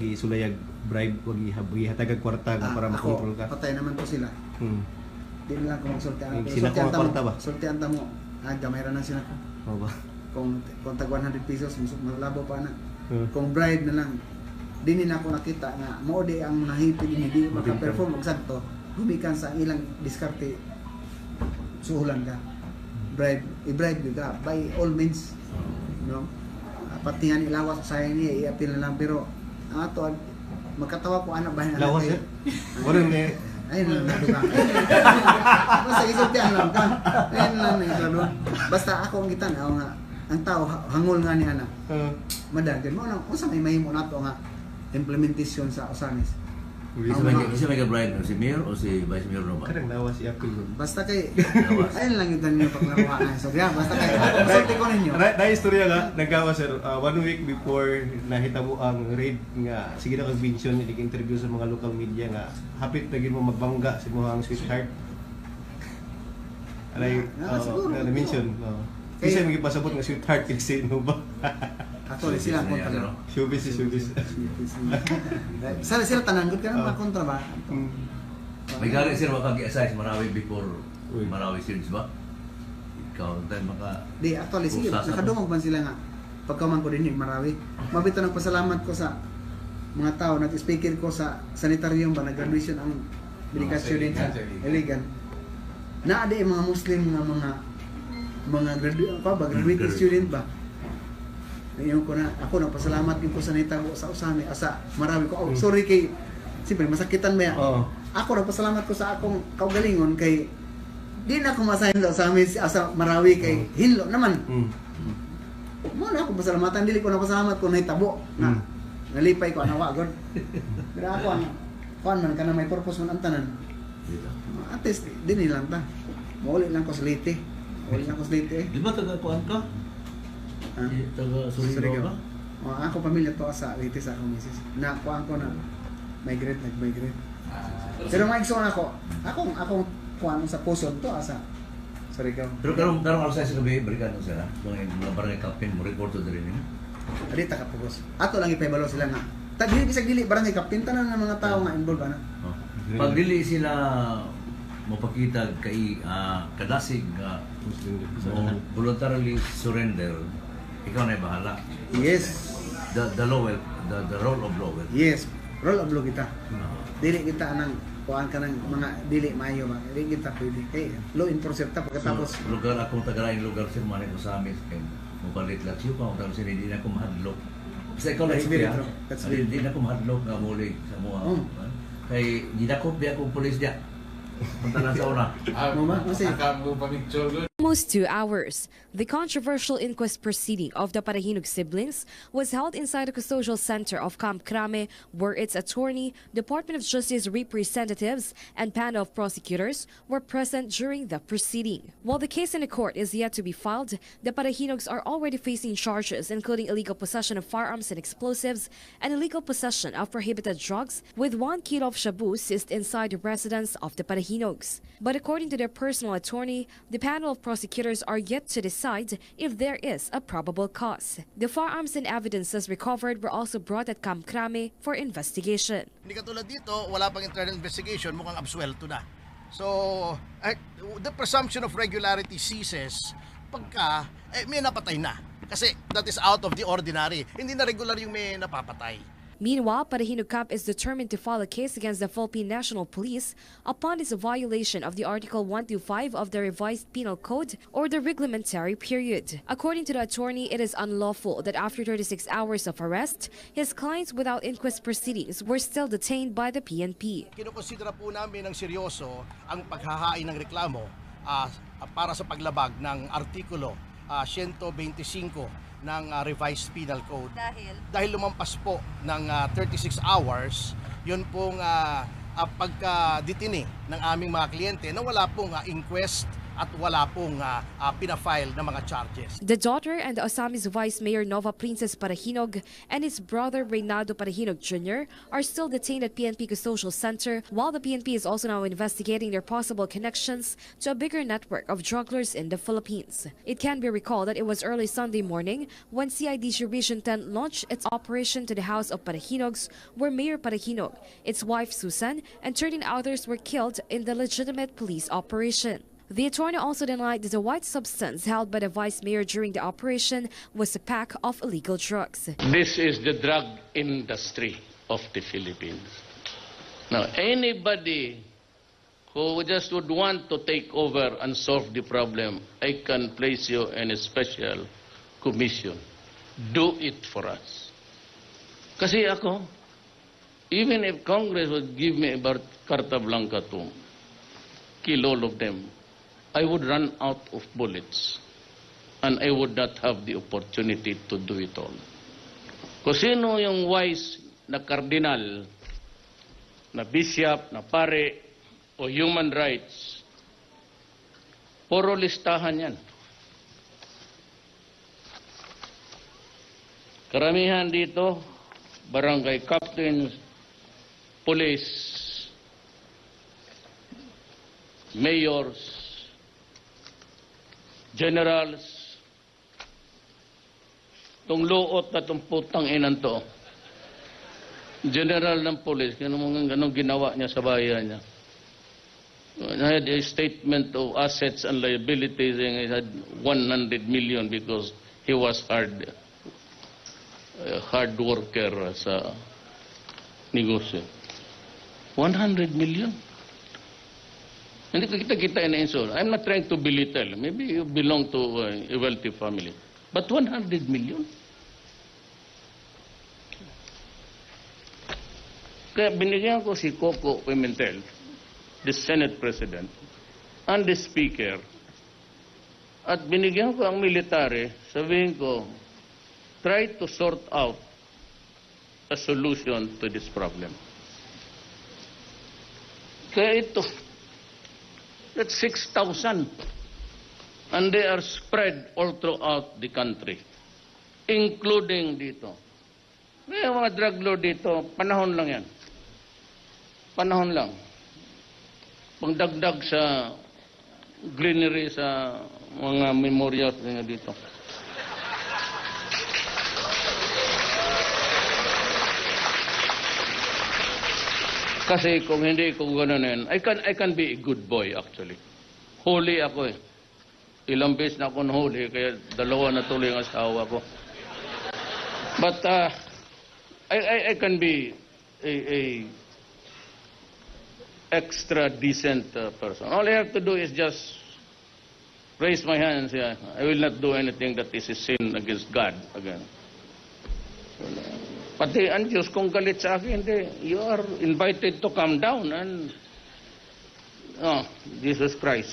gisulayag bribe o gihatagag kwarta nga para makontrol ka. Patay naman po sila. Di na lang kung magsultian. Sila ko kwarta ba? Sultian ta mo. Gamay ra na sila ko. Oo ba? Kung tag 100 pesos, malabo pa na. Kung bribe na lang, di nila ako nakita nga mo di ang nahipid hindi maka-perform og sakto. Gumikan sa ilang diskarte suhulan ka. I-bribe ka by all means. No? Pati nga nilawas sa niya, i-appeal na lang. Pero, ato, magkatawa ko anak bahay na lawas eh? Walang eh. Ayun lang, diba? Basta isultihan lang ka. Ayun lang, ito. Basta ako ang gitan, ako nga, ang tao, hangol nga ni anak. Madagyan mo, kung sa may mahimo na ito nga, implementation sa Osanis. Isa may ka-bribe si Mayor o si Vice Mayor Roma? Kadang lawas i-appeal. Basta kay, ayun lang yung ganyan paglaruan. So, yeah, basta kay, consulti ko ninyo. Na-istorya nga, nagkawa sir, 1 week before nahita mo ang raid nga, sige na kag-mention, interview sa mga local media nga, hapit na mo magbangga sa mga sweetheart. Alay, na-mention. Kasi may pasabot nga sweetheart, kasi no ba? Actually, sila ang kontra. Showbiz. Sila tananggot ka na mga kontra ba? May galing sila makag-i-assess Marawi before Marawi series ba? Ikaw, tayo maka... Di, actually, sige, nakadungog man sila nga. Pagkaman ko din yung Marawi. Mabito nagpasalamat ko sa mga tao, nag-speaker ko sa sanitarium ba, nag-graduation ang bilikasyon din sa Iligan. Naade yung mga Muslim mga graduate student ba? Ngayon ko na, ako nagpasalamat din ko sa nitabo sa Usami, sa Marawi ko. Oh, sorry kay, siyempre masakitan ba yan? Ako nagpasalamat ko sa akong kaugalingon kay, di na ako masahin sa amin sa Marawi kay Hinlo naman. Mo na ako pasalamatan, dili ko napasalamat ko nitabo na nalipay ko anawa god. Pero ako kuan man kana may purpose man ang tanan. At least din lang ta. Mauli lang ko sa Leyte. Mauli lang ko sa Leyte. Di ba taga-kuan ka? Taga Surigao ba? Ako pamilya to sa Leyte sa akong misis. Na kuan ko na nag-migrate. Pero maigsoon ako kuan sa Puson to asa Surigao. Pero karong alas 6 sa gabi, balikan mo sila. Mga barangay captain mo report to din niyo. Adi ta kapugos. Ato lang ipahibalo sila nga. Dili bisag dili barangay captain tanan ng mga tao nga involved ana. Pag dili sila mapakita kay kadasig voluntarily surrender, ikaw na bahala. Yes. The role of law. Yes. Role of law kita. Dili kita nang kuan ka ng mga dili maayo ba. Dili kita pwede. Kay law enforcer ta pagkatapos lugar akong tagarain lugar sir man ko sa amin kay mupalit lang siyo pa tapos hindi na ko mahadlok. Kasi ikaw lang hindi na ko mahadlok nga muli sa mga kay di na ko biya ko pulis dia. Punta lang sa una. Almost 2 hours, the controversial inquest proceeding of the Parahinog siblings was held inside the custodial center of Camp Crame, where its attorney, Department of Justice representatives, and panel of prosecutors were present during the proceeding. While the case in the court is yet to be filed, the Parahinogs are already facing charges including illegal possession of firearms and explosives and illegal possession of prohibited drugs, with 1 kilo of shabu seized inside the residence of the Parahinogs. But according to their personal attorney, the panel of prosecutors are yet to decide if there is a probable cause. The firearms and evidences recovered were also brought at Camp Crame for investigation. Hindi katulad dito, wala pang internal investigation, mukhang absuelto na. So, the presumption of regularity ceases pagka may napatay na. Kasi that is out of the ordinary. Hindi na regular yung may napapatay. Meanwhile, Parahinog Camp is determined to file a case against the Philippine National Police upon its violation of the Article 125 of the Revised Penal Code or the reglementary period. According to the attorney, it is unlawful that after 36 hours of arrest, his clients without inquest proceedings were still detained by the PNP. Kinukonsidera po namin ng seryoso ang paghahain ng reklamo para sa paglabag ng Artikulo 125 ng Revised Penal Code. Dahil lumampas po ng 36 hours, yun pong pagka-detine ng aming mga kliyente na wala pong inquest at wala pong pinafile na mga charges. The daughter and the Osamis Vice Mayor Nova Princess Parahinog and his brother Reynaldo Parahinog Jr. are still detained at PNP Custodial Center, while the PNP is also now investigating their possible connections to a bigger network of drug lords in the Philippines. It can be recalled that it was early Sunday morning when CIDG Region 10 launched its operation to the house of Parahinogs, where Mayor Parahinog, its wife Susan, and 13 others were killed in the legitimate police operation. The attorney also denied that the white substance held by the vice mayor during the operation was a pack of illegal drugs. This is the drug industry of the Philippines. Now, anybody who just would want to take over and solve the problem, I can place you in a special commission. Do it for us. Kasi ako, even if Congress would give me about Carta Blanca to kill all of them, I would run out of bullets and I would not have the opportunity to do it all. Kung sino yung wise na kardinal, na bishop, na pare, o human rights, puro listahan yan. Karamihan dito, barangay captains, police, mayors, generals, itong luot na itong putang inan to, general ng police, ganun ginawa niya sa bayan niya. I had a statement of assets and liabilities and he had 100 million because he was hard worker sa negosyo. 100 million? Hindi kita ina-insult. I'm not trying to belittle. Maybe you belong to a wealthy family. But 100 million? Kaya binigyan ko si Coco Pimentel, the Senate President, and the Speaker, at binigyan ko ang military, sabihin ko, try to sort out a solution to this problem. Kaya ito, that's 6,000. And they are spread all throughout the country, including dito. May mga drug lord dito, panahon lang yan. Panahon lang. Pangdagdag sa greenery sa mga memorials nga dito. Kasi kung hindi ko gano'n, I can be a good boy actually. Holy ako eh. Ilang beses na ako nahuli, kaya dalawa na tuloy ang asawa ko. But I can be a extra decent person. All I have to do is just raise my hands. Yeah. I will not do anything that is a sin against God again. Pati ang Diyos kung galit sa akin, you are invited to come down and Jesus Christ.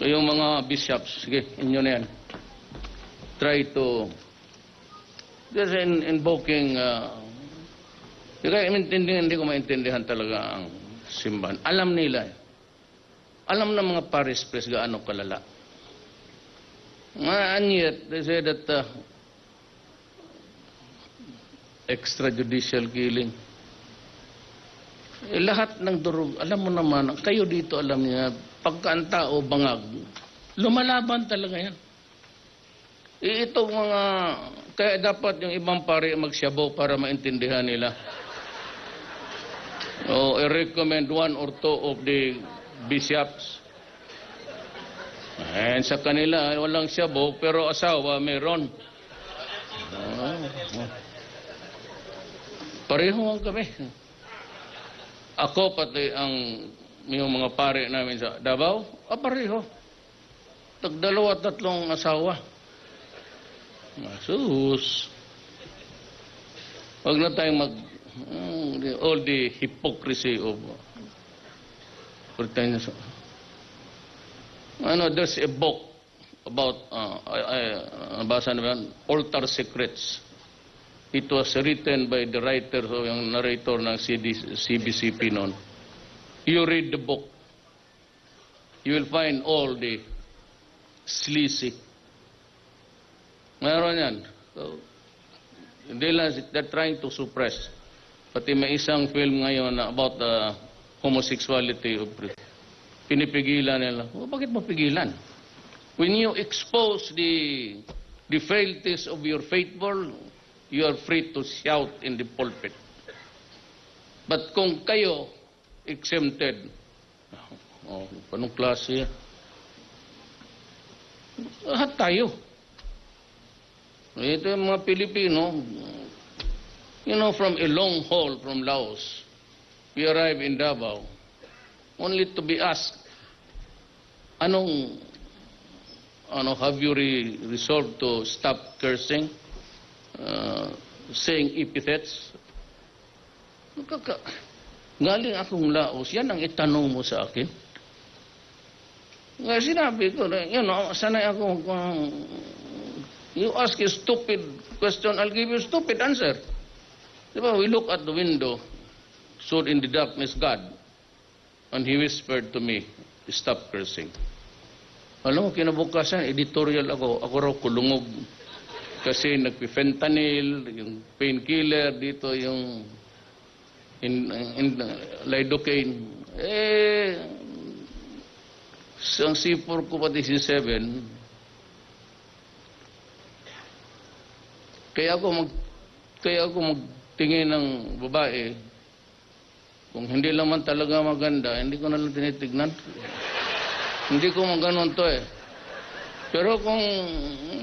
Kayong mga bishops, sige, inyo na yan. Try to just invoking hindi ko maintindihan talaga ang simbahan. Alam nila. Alam ng mga parish priest gaano kalala. And yet, they say that extrajudicial killing. Lahat ng durog, alam mo naman, kayo dito alam niya, pagka ang tao bangag, lumalaban talaga yan. Itong mga, kaya dapat yung ibang pare magsyabo para maintindihan nila. I recommend 1 or 2 of the bishops. And sa kanila, walang syabo, pero asawa meron. Pareho ang kami. Ako pati ang yung mga pare namin sa Davao, pareho. Tagdalawa 3 asawa. Sus. Huwag na tayong all the hypocrisy of pretenders. There's a book about nabasa naman, Altar Secrets. It was written by the writer o yung narrator ng CBCP noon. You read the book. you will find all the sleazy. Meron yan. So, hindi lang, they're trying to suppress. Pati may isang film ngayon na about the homosexuality of pinipigilan nila. Oh, bakit mapigilan? When you expose the frailties of your faithful, you are free to shout in the pulpit. But kung kayo exempted, anong klase yan? Lahat tayo. Ito yung mga Pilipino, you know, from a long haul from Laos, we arrive in Davao, only to be asked, have you resolved to stop cursing, saying epithets? Galing akong Laos, yan ang itanong mo sa akin. Nga sinabi ko, sanay ako, you ask a stupid question, I'll give you a stupid answer. Diba, we look at the window, saw in the darkness God, and He whispered to me, stop cursing. Alam mo, kinabukasan, editorial ako raw kulungog. Kasi nagpi-fentanyl, yung painkiller, dito yung lidocaine. Ang C4 ko pati C7, kaya ako magtingin ng babae, kung hindi naman talaga maganda, hindi ko na lang tinitignan. Hindi ko maganon to eh. Pero kung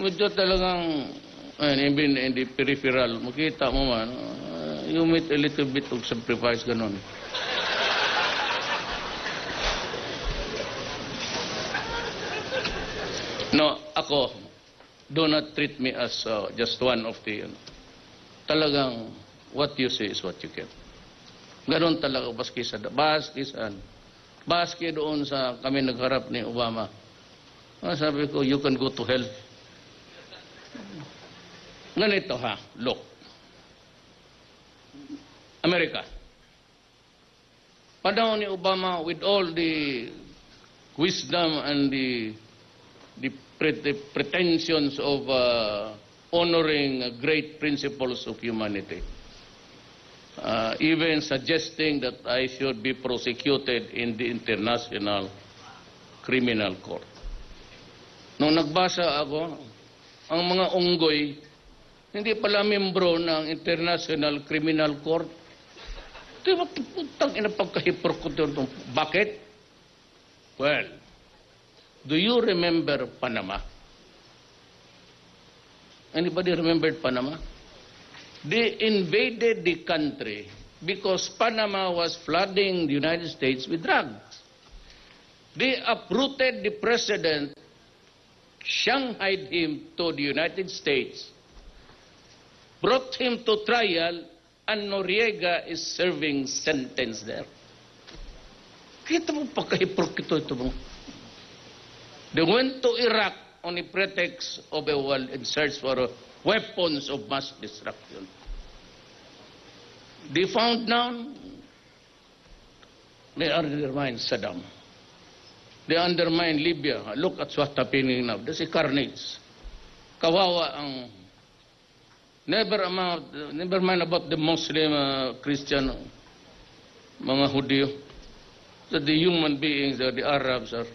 medyo talagang, in the peripheral, makita mo man, you meet a little bit of sacrifice, ganon. No, ako, do not treat me as just one of the, talagang, what you say is what you get. Ganon talaga, baski doon sa kami nagharap ni Obama. Sabi ko, you can go to hell. Ganito ha, look. America. Panahon ni Obama, with all the wisdom and the pretensions of honoring great principles of humanity, even suggesting that I should be prosecuted in the International Criminal Court. Nung nagbasa ako, ang mga unggoy, hindi pala membro ng International Criminal Court. Ito yung putang inapagkahiprokot ito. Bakit? Well, do you remember Panama? Anybody remembered Panama? They invaded the country because Panama was flooding the United States with drugs. They uprooted the president, shanghaied him to the United States, brought him to trial, and Noriega is serving sentence there. Kita mo pagkahiprokito ito mo. They went to Iraq on a pretext of a war in search for weapons of mass destruction. They found now they undermined Saddam. They undermined Libya. Look at what's happening now. There's a carnage. Kawawa ang never mind about the Muslim, Christian, mga Hudyo. So the human beings, the Arabs are.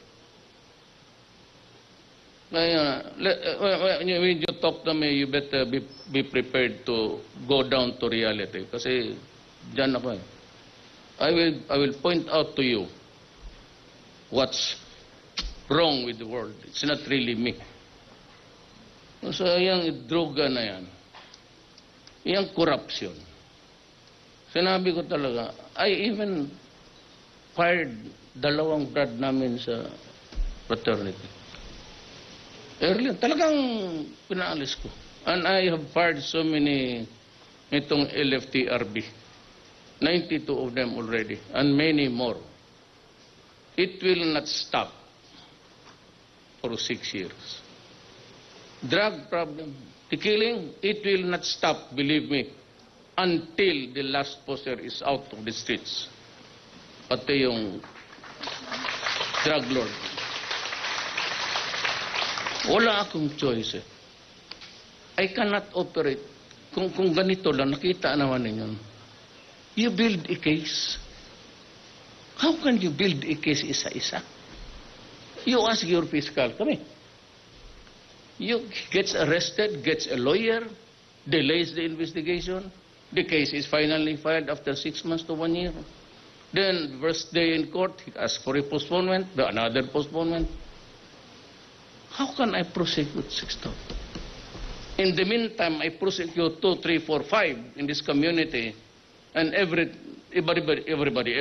When you talk to me, you better be prepared to go down to reality. Kasi dyan ako eh. I will point out to you what's wrong with the world. It's not really me. So yung droga na yan, yung corruption. Sinabi ko talaga, I even fired 2 brad namin sa fraternity. Earlier, talagang pinaalis ko. And I have fired so many itong LFTRB. 92 of them already. And many more. It will not stop for 6 years. Drug problem, the killing, it will not stop, believe me, until the last poster is out of the streets. Pati yung drug lord. Wala akong choice. I cannot operate. Kung ganito lang, nakita naman ninyo. You build a case. How can you build a case isa-isa? You ask your fiscal, kami. You gets arrested, gets a lawyer, delays the investigation. The case is finally filed after 6 months to 1 year. Then, first day in court, he asks for a postponement, another postponement. How can I prosecute 6,000? In the meantime, I prosecute 2, 3, 4, 5 in this community, and everybody